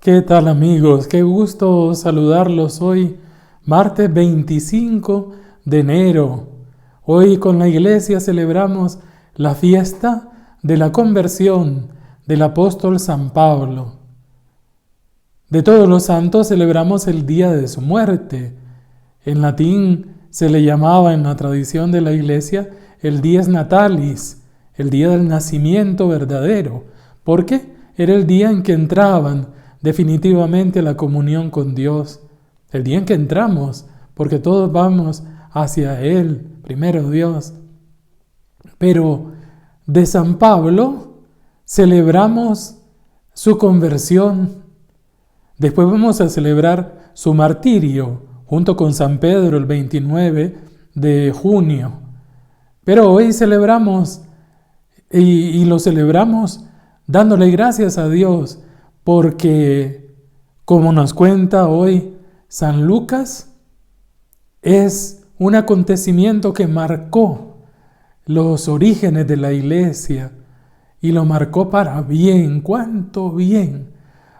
¿Qué tal, amigos? Qué gusto saludarlos hoy, martes 25 de enero. Hoy con la iglesia celebramos la fiesta de la conversión del apóstol San Pablo. De todos los santos celebramos el día de su muerte. En latín se le llamaba en la tradición de la iglesia el dies natalis, el día del nacimiento verdadero, porque era el día en que entraban definitivamente la comunión con Dios, el día en que entramos, porque todos vamos hacia Él, primero Dios. Pero de San Pablo celebramos su conversión. Después vamos a celebrar su martirio, junto con San Pedro el 29 de junio. Pero hoy celebramos y lo celebramos dándole gracias a Dios, porque, como nos cuenta hoy San Lucas, es un acontecimiento que marcó los orígenes de la iglesia y lo marcó para bien. ¡Cuánto bien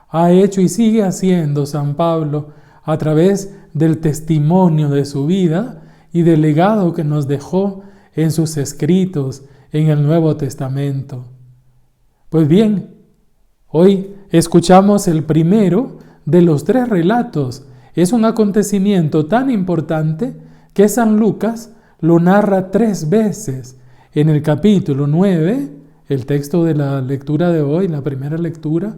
ha hecho y sigue haciendo San Pablo a través del testimonio de su vida y del legado que nos dejó en sus escritos en el Nuevo Testamento? Pues bien, hoy escuchamos el primero de los 3 relatos. Es un acontecimiento tan importante que San Lucas lo narra 3 veces. En el capítulo 9, el texto de la lectura de hoy, la primera lectura,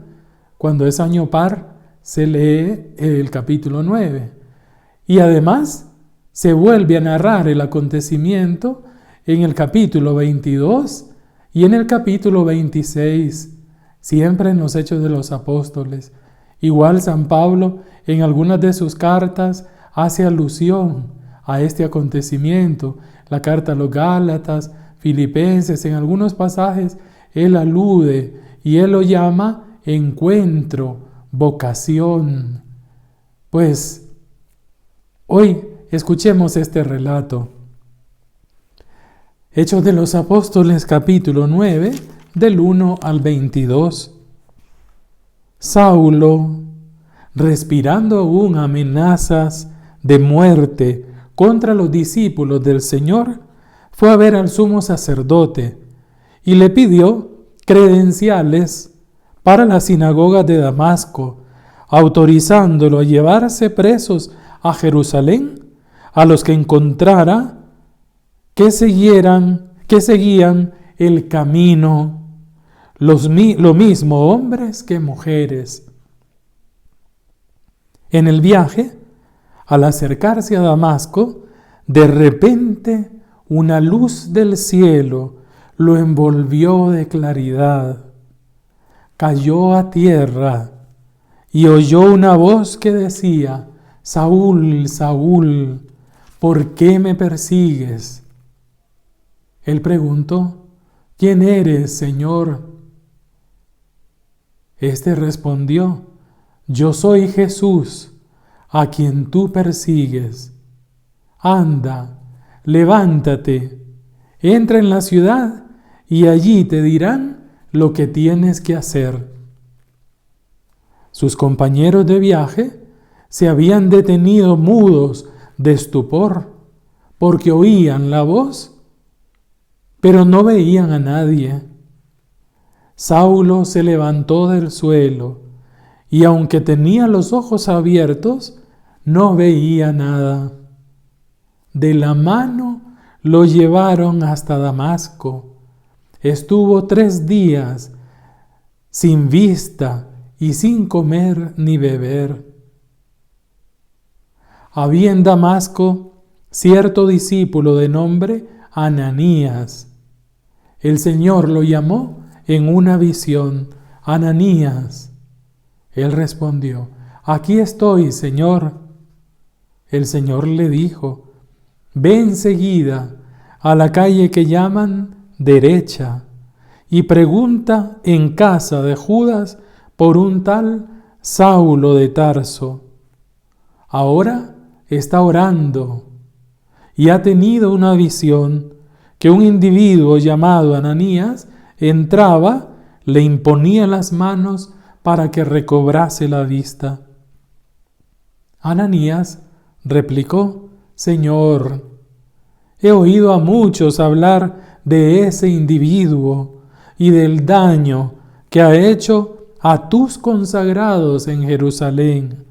cuando es año par, se lee el capítulo 9. Y además se vuelve a narrar el acontecimiento en el capítulo 22 y en el capítulo 26. Siempre en los Hechos de los Apóstoles. Igual San Pablo en algunas de sus cartas hace alusión a este acontecimiento. La carta a los Gálatas, Filipenses, en algunos pasajes él alude y él lo llama encuentro, vocación. Pues hoy escuchemos este relato. Hechos de los Apóstoles, capítulo 9, del 1 al 22. Saulo, respirando aún amenazas de muerte contra los discípulos del Señor, fue a ver al sumo sacerdote y le pidió credenciales para las sinagogas de Damasco, autorizándolo a llevarse presos a Jerusalén a los que encontrara que seguían el camino, lo mismo hombres que mujeres. En el viaje, al acercarse a Damasco, de repente una luz del cielo lo envolvió de claridad. Cayó a tierra y oyó una voz que decía: Saúl, Saúl, ¿por qué me persigues? Él preguntó: ¿quién eres, Señor? Este respondió: yo soy Jesús, a quien tú persigues. Anda, levántate, entra en la ciudad y allí te dirán lo que tienes que hacer. Sus compañeros de viaje se habían detenido mudos de estupor, porque oían la voz, pero no veían a nadie. Saulo se levantó del suelo y aunque tenía los ojos abiertos, no veía nada. De la mano lo llevaron hasta Damasco. Estuvo 3 días sin vista y sin comer ni beber. Había en Damasco cierto discípulo de nombre Ananías. El Señor lo llamó en una visión: Ananías. Él respondió: aquí estoy, Señor. El Señor le dijo: ve enseguida a la calle que llaman Derecha y pregunta en casa de Judas por un tal Saulo de Tarso. Ahora está orando y ha tenido una visión que un individuo llamado Ananías entraba, le imponía las manos para que recobrase la vista. Ananías replicó: Señor, he oído a muchos hablar de ese individuo y del daño que ha hecho a tus consagrados en Jerusalén.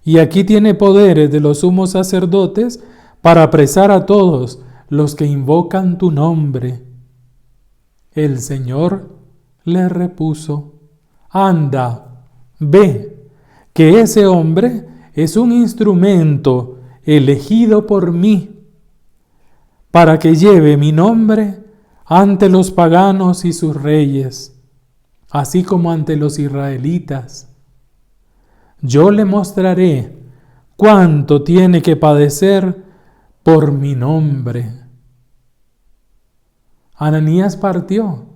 Y aquí tiene poderes de los sumos sacerdotes para apresar a todos los que invocan tu nombre. El Señor le repuso: Anda, ve, que ese hombre es un instrumento elegido por mí para que lleve mi nombre ante los paganos y sus reyes, así como ante los israelitas. Yo le mostraré cuánto tiene que padecer por mi nombre. Ananías partió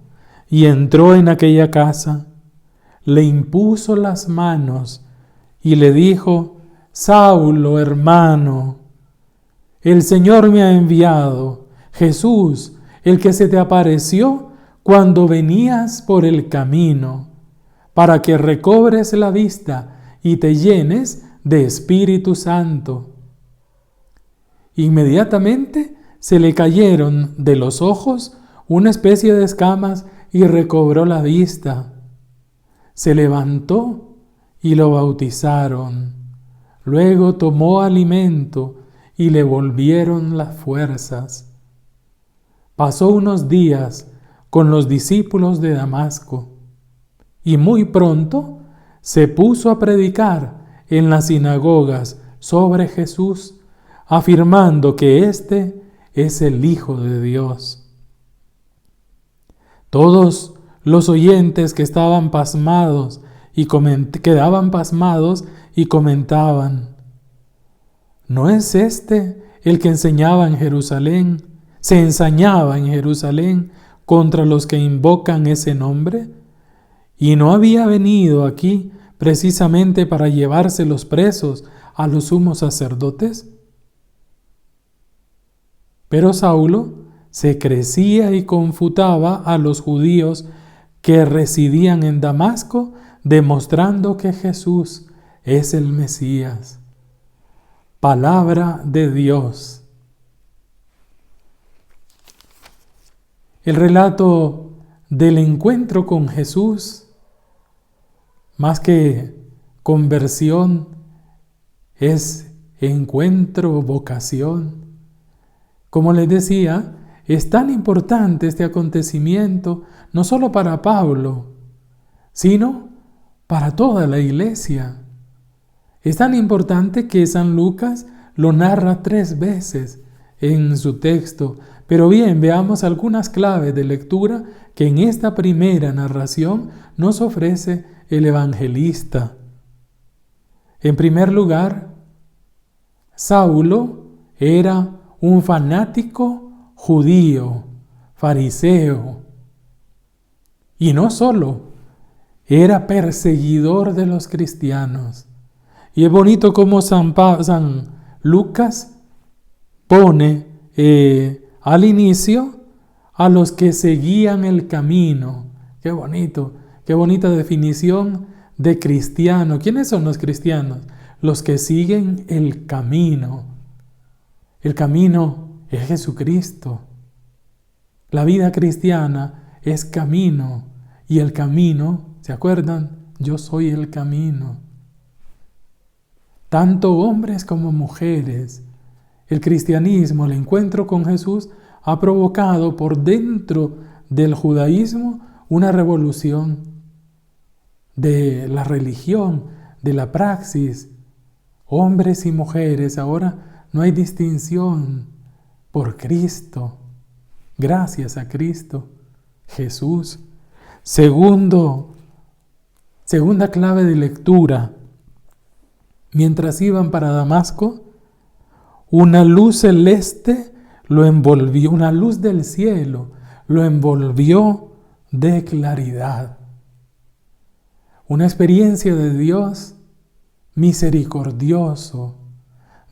y entró en aquella casa, le impuso las manos y le dijo: Saulo, hermano, el Señor me ha enviado, Jesús, el que se te apareció cuando venías por el camino, para que recobres la vista y te llenes de Espíritu Santo. Inmediatamente se le cayeron de los ojos una especie de escamas y recobró la vista. Se levantó y lo bautizaron. Luego tomó alimento y le volvieron las fuerzas. Pasó unos días con los discípulos de Damasco y muy pronto se puso a predicar en las sinagogas sobre Jesús, afirmando que éste es el Hijo de Dios. Todos los oyentes que estaban pasmados quedaban pasmados y comentaban: ¿no es este el que enseñaba en Jerusalén? ¿Se ensañaba en Jerusalén contra los que invocan ese nombre? ¿Y no había venido aquí precisamente para llevarse los presos a los sumos sacerdotes? Pero Saulo se crecía y confutaba a los judíos que residían en Damasco, demostrando que Jesús es el Mesías. Palabra de Dios. El relato del encuentro con Jesús, más que conversión, es encuentro, vocación. Como les decía, es tan importante este acontecimiento, no solo para Pablo, sino para toda la iglesia. Es tan importante que San Lucas lo narra 3 veces en su texto. Pero bien, veamos algunas claves de lectura que en esta primera narración nos ofrece el evangelista. En primer lugar, Saulo era un fanático judío, fariseo. Y no solo, era perseguidor de los cristianos. Y es bonito cómo San Lucas pone al inicio a los que seguían el camino. Qué bonito, qué bonita definición de cristiano. ¿Quiénes son los cristianos? Los que siguen el camino. El camino es Jesucristo. La vida cristiana es camino. Y el camino, ¿se acuerdan? Yo soy el camino. Tanto hombres como mujeres. El cristianismo, el encuentro con Jesús, ha provocado por dentro del judaísmo una revolución de la religión, de la praxis. Hombres y mujeres, ahora no hay distinción por Cristo. Gracias a Cristo, Jesús. Segunda clave de lectura. Mientras iban para Damasco, una luz celeste lo envolvió, una luz del cielo lo envolvió de claridad. Una experiencia de Dios misericordioso.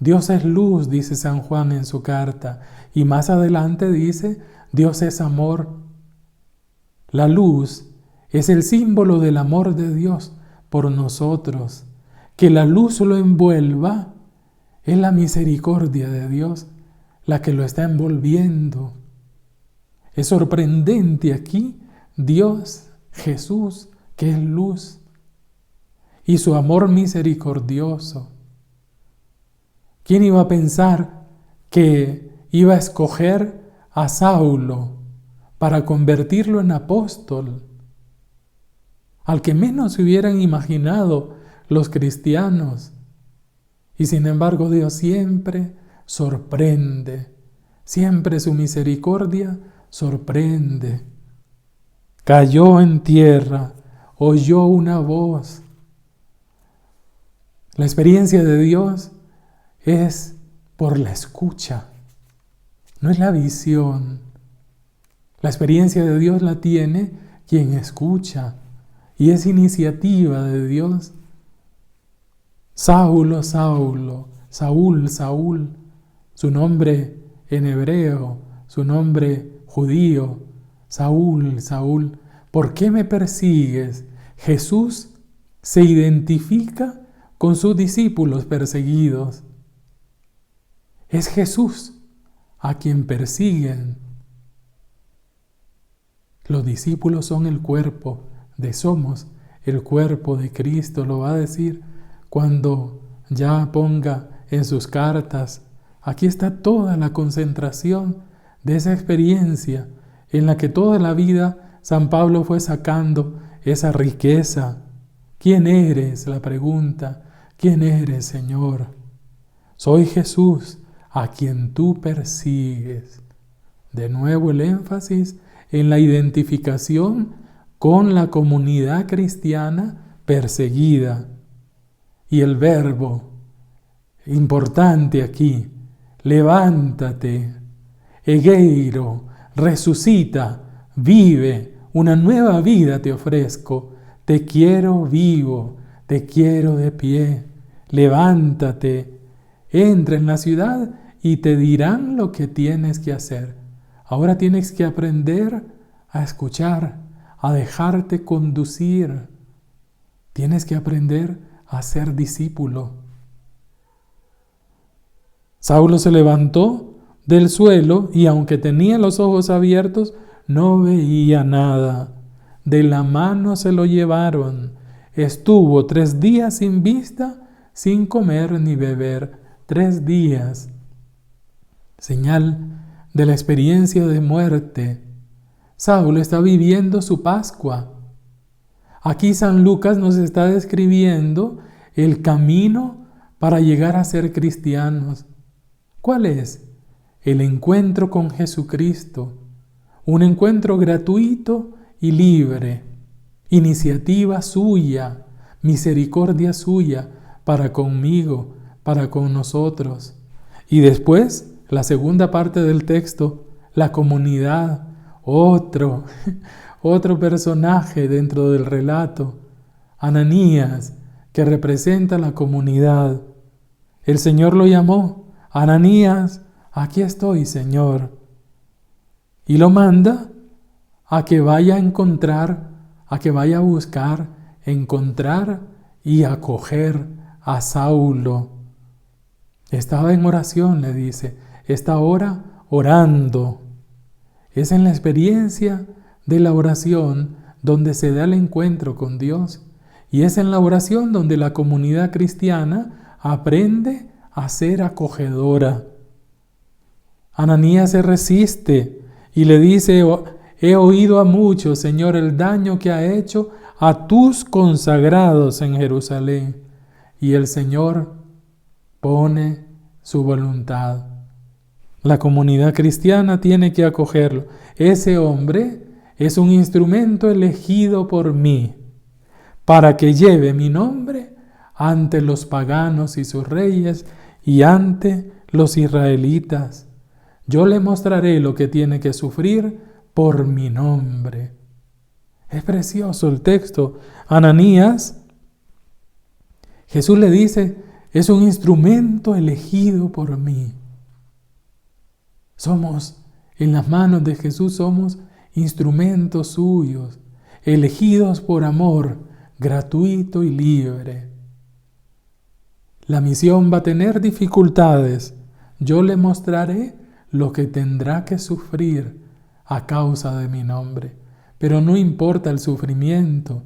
Dios es luz, dice San Juan en su carta, y más adelante dice, Dios es amor. La luz Es el símbolo del amor de Dios por nosotros. Que la luz lo envuelva, es la misericordia de Dios la que lo está envolviendo. Es sorprendente aquí Dios, Jesús, que es luz, y su amor misericordioso. ¿Quién iba a pensar que iba a escoger a Saulo para convertirlo en apóstol? Al que menos se hubieran imaginado los cristianos. Y sin embargo Dios siempre sorprende, siempre su misericordia sorprende. Cayó en tierra, oyó una voz. La experiencia de Dios es por la escucha, no es la visión. La experiencia de Dios la tiene quien escucha y es iniciativa de Dios. Saulo, Saulo, Saúl, Saúl, su nombre en hebreo, su nombre judío, Saúl, Saúl, ¿por qué me persigues? Jesús se identifica con sus discípulos perseguidos. Es Jesús a quien persiguen. Los discípulos son el cuerpo somos el cuerpo de Cristo, lo va a decir cuando ya ponga en sus cartas. Aquí está toda la concentración de esa experiencia en la que toda la vida San Pablo fue sacando esa riqueza. ¿Quién eres? La pregunta. ¿Quién eres, Señor? Soy Jesús, a quien tú persigues. De nuevo el énfasis en la identificación con la comunidad cristiana perseguida. Y el verbo importante aquí, levántate, egeiro, resucita, vive, una nueva vida te ofrezco, te quiero vivo, te quiero de pie, levántate, entra en la ciudad y te dirán lo que tienes que hacer. Ahora tienes que aprender a escuchar, a dejarte conducir. Tienes que aprender a ser discípulo. Saulo se levantó del suelo y aunque tenía los ojos abiertos, no veía nada. De la mano se lo llevaron. Estuvo 3 días sin vista, sin comer ni beber. 3 días. Señal de la experiencia de muerte. Saulo está viviendo su Pascua. Aquí San Lucas nos está describiendo el camino para llegar a ser cristianos. ¿Cuál es? El encuentro con Jesucristo. Un encuentro gratuito y libre. Iniciativa suya, misericordia suya para conmigo, para con nosotros. Y después, la segunda parte del texto, la comunidad. Otro personaje dentro del relato, Ananías, que representa la comunidad. El Señor lo llamó, Ananías, aquí estoy, Señor. Y lo manda a que vaya a encontrar, a que vaya a buscar, encontrar y acoger a Saulo. Estaba en oración, le dice, está ahora orando. Es en la experiencia de la oración donde se da el encuentro con Dios. Y es en la oración donde la comunidad cristiana aprende a ser acogedora. Ananías se resiste y le dice, he oído a muchos, Señor, el daño que ha hecho a tus consagrados en Jerusalén. Y el Señor pone su voluntad. La comunidad cristiana tiene que acogerlo. Ese hombre es un instrumento elegido por mí para que lleve mi nombre ante los paganos y sus reyes y ante los israelitas. Yo le mostraré lo que tiene que sufrir por mi nombre. Es precioso el texto. Ananías, Jesús le dice, es un instrumento elegido por mí. Somos, en las manos de Jesús somos instrumentos suyos. elegidos por amor, gratuito y libre. La misión va a tener dificultades. Yo le mostraré lo que tendrá que sufrir a causa de mi nombre. Pero no importa el sufrimiento.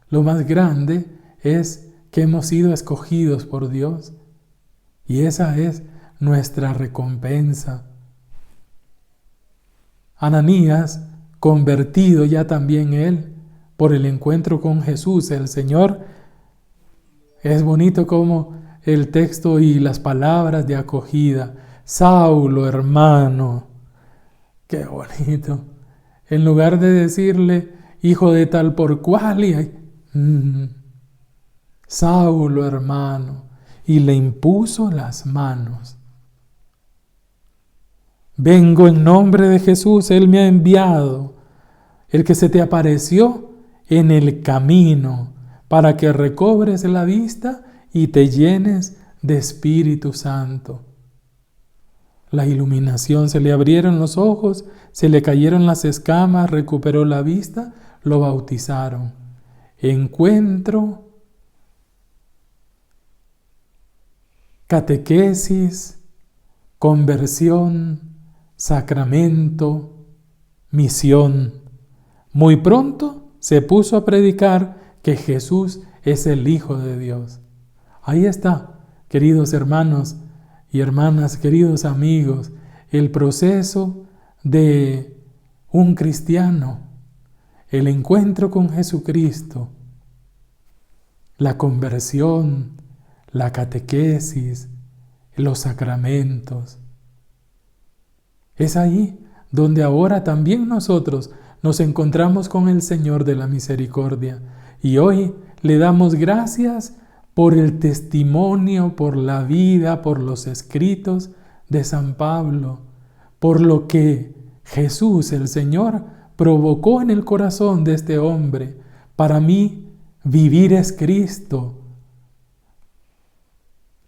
Lo más grande es que hemos sido escogidos por Dios. Y esa es nuestra recompensa. Ananías, convertido ya también él por el encuentro con Jesús, el Señor, es bonito como el texto y las palabras de acogida. Saulo, hermano, qué bonito. En lugar de decirle, hijo de tal por cual, Saulo, hermano, y le impuso las manos. Vengo en nombre de Jesús, Él me ha enviado, el que se te apareció en el camino, para que recobres la vista y te llenes de Espíritu Santo. La iluminación, se le abrieron los ojos, se le cayeron las escamas, recuperó la vista, lo bautizaron. Encuentro, catequesis, conversión, sacramento, misión. Muy pronto se puso a predicar que Jesús es el Hijo de Dios. Ahí está, queridos hermanos y hermanas, queridos amigos, el proceso de un cristiano, el encuentro con Jesucristo, la conversión, la catequesis, los sacramentos. Es ahí donde ahora también nosotros nos encontramos con el Señor de la misericordia y hoy le damos gracias por el testimonio, por la vida, por los escritos de San Pablo, por lo que Jesús, el Señor, provocó en el corazón de este hombre. Para mí, vivir es Cristo.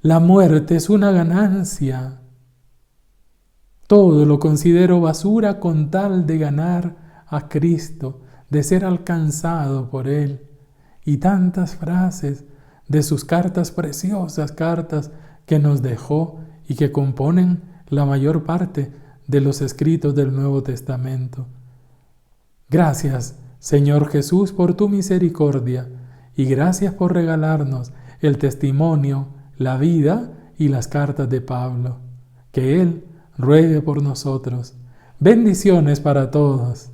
La muerte es una ganancia. Todo lo considero basura con tal de ganar a Cristo, de ser alcanzado por Él. Y tantas frases de sus cartas preciosas, cartas que nos dejó y que componen la mayor parte de los escritos del Nuevo Testamento. Gracias, Señor Jesús, por tu misericordia y gracias por regalarnos el testimonio, la vida y las cartas de Pablo. Que Él ruegue por nosotros. Bendiciones para todos.